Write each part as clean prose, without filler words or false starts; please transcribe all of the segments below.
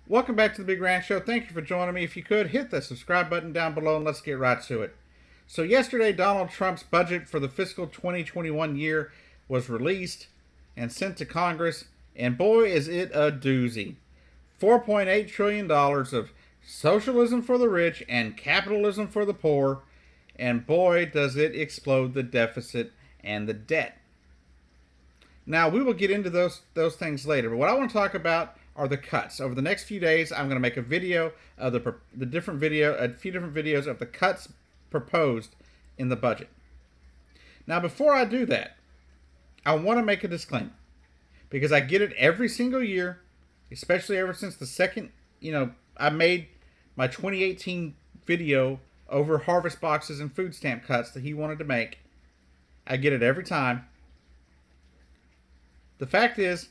Welcome back to the Big Ranch Show. Thank you for joining me. If you could, hit the subscribe button down below and let's get right to it. So yesterday, Donald Trump's budget for the fiscal 2021 year was released and sent to Congress, and boy is it a doozy. $4.8 trillion of socialism for the rich and capitalism for the poor, and boy does it explode the deficit and the debt. Now, we will get into those things later, but what I want to talk about are the cuts. Over the next few days, I'm going to make a video of a few different videos of the cuts proposed in the budget. Now, before I do that, I want to make a disclaimer, because I get it every single year, especially ever since the second, I made my 2018 video over harvest boxes and food stamp cuts that he wanted to make. I get it every time. The fact is,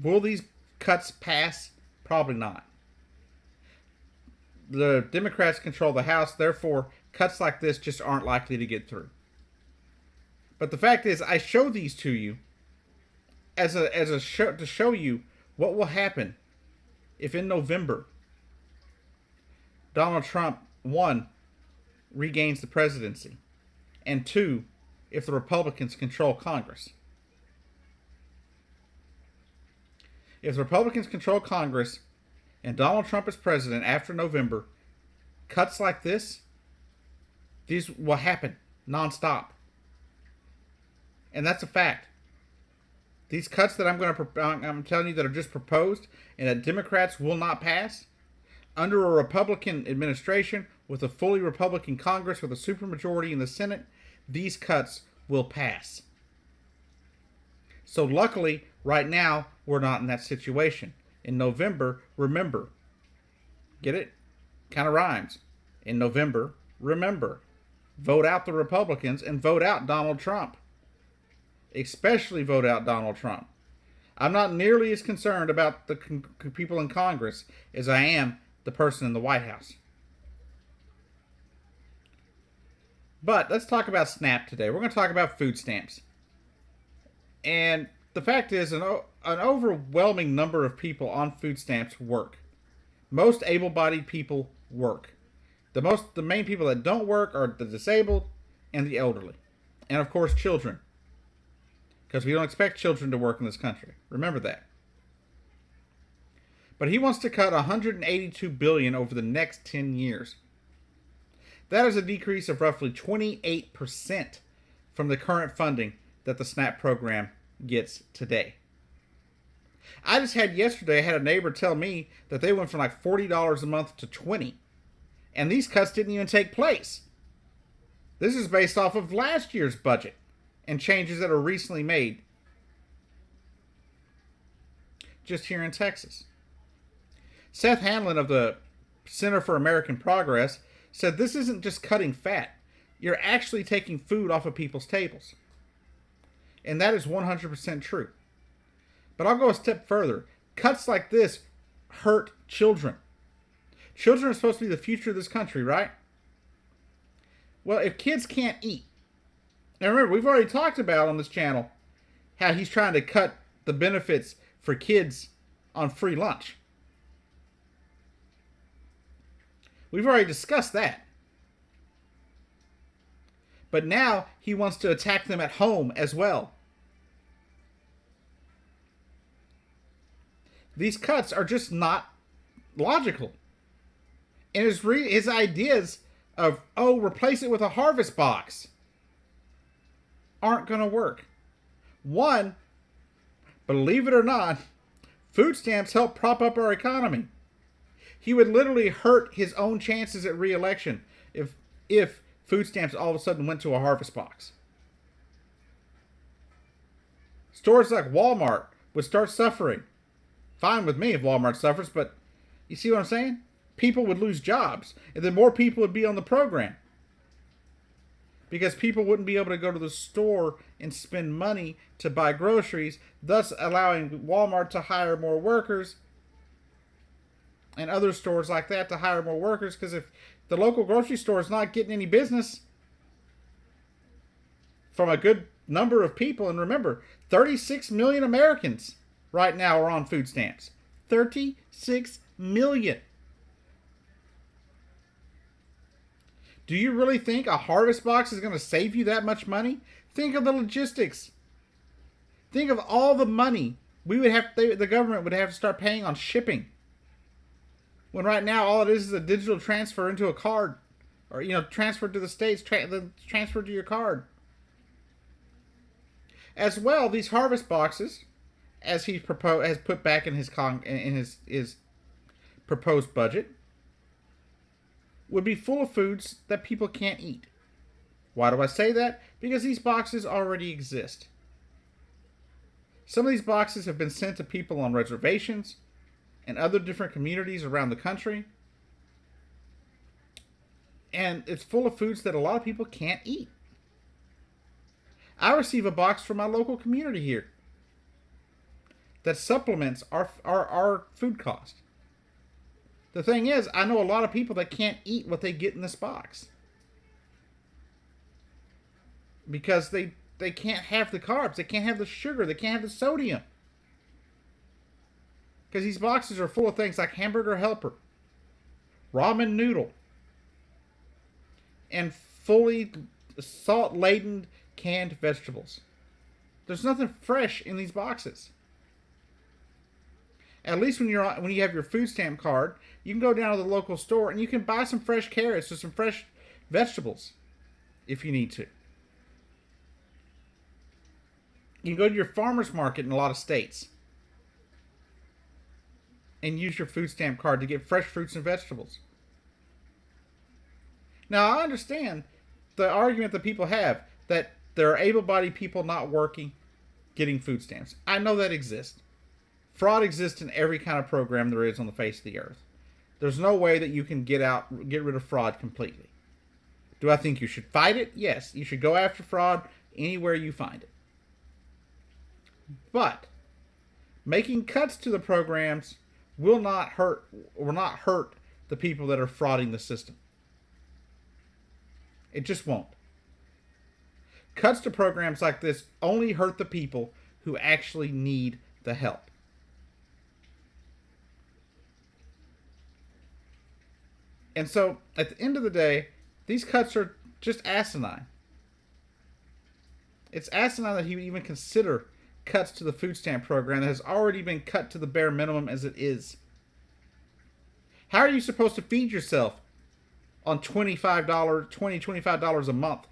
will these cuts pass? Probably not. The Democrats control the House, therefore cuts like this just aren't likely to get through. But the fact is, I show these to you as a show to show you what will happen if in November Donald Trump, 1, regains the presidency, and 2, if the Republicans control Congress. If the Republicans control Congress and Donald Trump is president after November, cuts like this, these will happen nonstop. And that's a fact. These cuts that I'm telling you that are just proposed and that Democrats will not pass, under a Republican administration with a fully Republican Congress with a supermajority in the Senate, these cuts will pass. So luckily, right now, we're not in that situation. In November, remember. Get it? Kind of rhymes. In November, remember. Vote out the Republicans and vote out Donald Trump. Especially vote out Donald Trump. I'm not nearly as concerned about the people in Congress as I am the person in the White House. But let's talk about S.N.A.P. today. We're going to talk about food stamps. And the fact is, an overwhelming number of people on food stamps work. Most able-bodied people work. The main people that don't work are the disabled and the elderly. And of course, children. Because we don't expect children to work in this country. Remember that. But he wants to cut $182 billion over the next 10 years. That is a decrease of roughly 28% from the current funding that the S.N.A.P. program gets today. I had a neighbor tell me that they went from like $40 a month to $20. And these cuts didn't even take place. This is based off of last year's budget and changes that are recently made just here in Texas. Seth Hanlon of the Center for American Progress said this isn't just cutting fat. You're actually taking food off of people's tables. And that is 100% true. But I'll go a step further. Cuts like this hurt children. Children are supposed to be the future of this country, right? Well, if kids can't eat. Now remember, we've already talked about on this channel how he's trying to cut the benefits for kids on free lunch. We've already discussed that. But now he wants to attack them at home as well. These cuts are just not logical. And his ideas of, replace it with a harvest box aren't going to work. One, believe it or not, food stamps help prop up our economy. He would literally hurt his own chances at re-election if food stamps all of a sudden went to a harvest box. Stores like Walmart would start suffering. Fine with me if Walmart suffers, but you see what I'm saying? People would lose jobs, and then more people would be on the program. Because people wouldn't be able to go to the store and spend money to buy groceries, thus allowing Walmart to hire more workers and other stores like that to hire more workers, because if the local grocery store is not getting any business from a good number of people, and remember, 36 million Americans right now are on food stamps. $36 million. Do you really think a harvest box is going to save you that much money? Think of the logistics. Think of all the money the government would have to start paying on shipping. When right now all it is a digital transfer into a card, or transfer to the states, transfer to your card. As well, these harvest boxes, as he has put back in his proposed budget, would be full of foods that people can't eat. Why do I say that? Because these boxes already exist. Some of these boxes have been sent to people on reservations and other different communities around the country. And it's full of foods that a lot of people can't eat. I receive a box from my local community here that supplements our food cost. The thing is, I know a lot of people that can't eat what they get in this box. Because they can't have the carbs, they can't have the sugar, they can't have the sodium. Because these boxes are full of things like hamburger helper, ramen noodle, and fully salt-laden canned vegetables. There's nothing fresh in these boxes. At least when you have your food stamp card, you can go down to the local store and you can buy some fresh carrots or some fresh vegetables if you need to. You can go to your farmer's market in a lot of states and use your food stamp card to get fresh fruits and vegetables. Now, I understand the argument that people have that there are able-bodied people not working getting food stamps. I know that exists. Fraud exists in every kind of program there is on the face of the earth. There's no way that you can get rid of fraud completely. Do I think you should fight it? Yes, you should go after fraud anywhere you find it. But making cuts to the programs will not hurt the people that are frauding the system. It just won't. Cuts to programs like this only hurt the people who actually need the help. And so, at the end of the day, these cuts are just asinine. It's asinine that he would even consider cuts to the food stamp program that has already been cut to the bare minimum as it is. How are you supposed to feed yourself on $25 a month?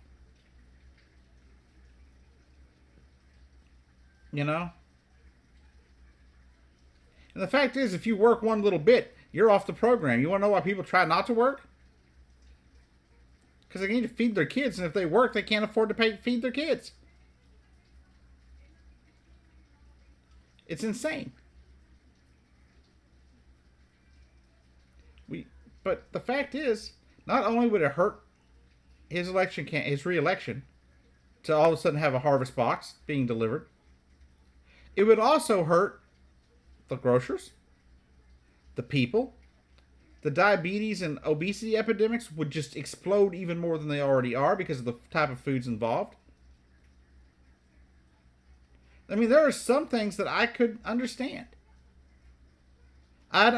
You know? And the fact is, if you work one little bit, you're off the program. You want to know why people try not to work? Because they need to feed their kids, and if they work, they can't afford to feed their kids. It's insane. But the fact is, not only would it hurt his re-election to all of a sudden have a harvest box being delivered, it would also hurt the grocers, the people. The diabetes and obesity epidemics would just explode even more than they already are because of the type of foods involved. I mean, there are some things that I could understand. I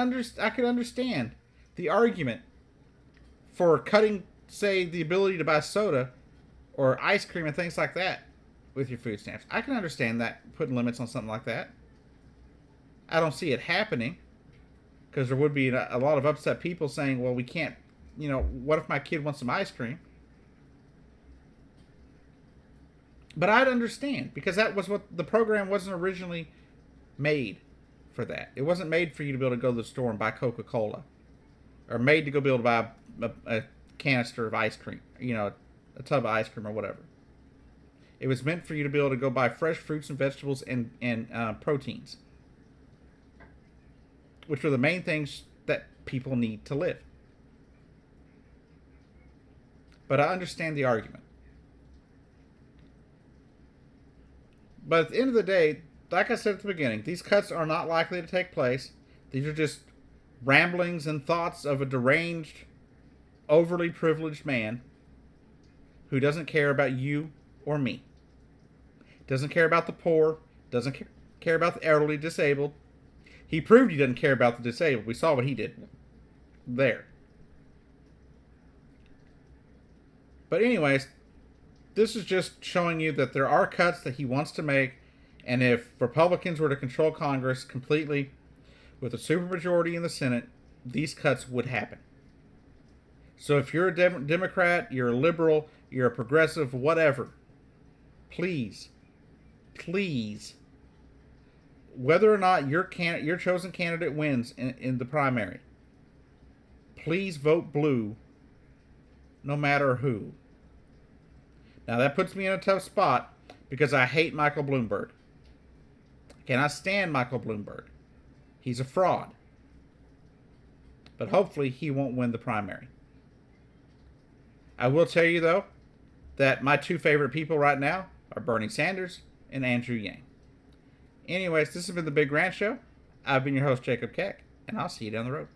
could understand the argument for cutting, say, the ability to buy soda or ice cream and things like that with your food stamps. I can understand that, putting limits on something like that. I don't see it happening because there would be a lot of upset people saying, well, we can't, what if my kid wants some ice cream? But I'd understand, because that was what the program wasn't originally made for that. It wasn't made for you to be able to go to the store and buy Coca-Cola, or made to go be able to buy a canister of ice cream, a tub of ice cream or whatever. It was meant for you to be able to go buy fresh fruits and vegetables and proteins, which are the main things that people need to live. But I understand the argument. But at the end of the day, like I said at the beginning, these cuts are not likely to take place. These are just ramblings and thoughts of a deranged, overly privileged man who doesn't care about you or me. Doesn't care about the poor. Doesn't care about the elderly, disabled. He proved he doesn't care about the disabled. We saw what he did there. But anyways, this is just showing you that there are cuts that he wants to make, and if Republicans were to control Congress completely with a supermajority in the Senate, these cuts would happen. So if you're a Democrat, you're a liberal, you're a progressive, whatever, please, whether or not your chosen candidate wins in the primary, please vote blue no matter who. Now that puts me in a tough spot because I hate Michael Bloomberg. I cannot stand Michael Bloomberg. He's a fraud. But hopefully he won't win the primary. I will tell you though that my two favorite people right now are Bernie Sanders and Andrew Yang. Anyways, this has been the Big Rant Show. I've been your host, Jacob Keck, and I'll see you down the road.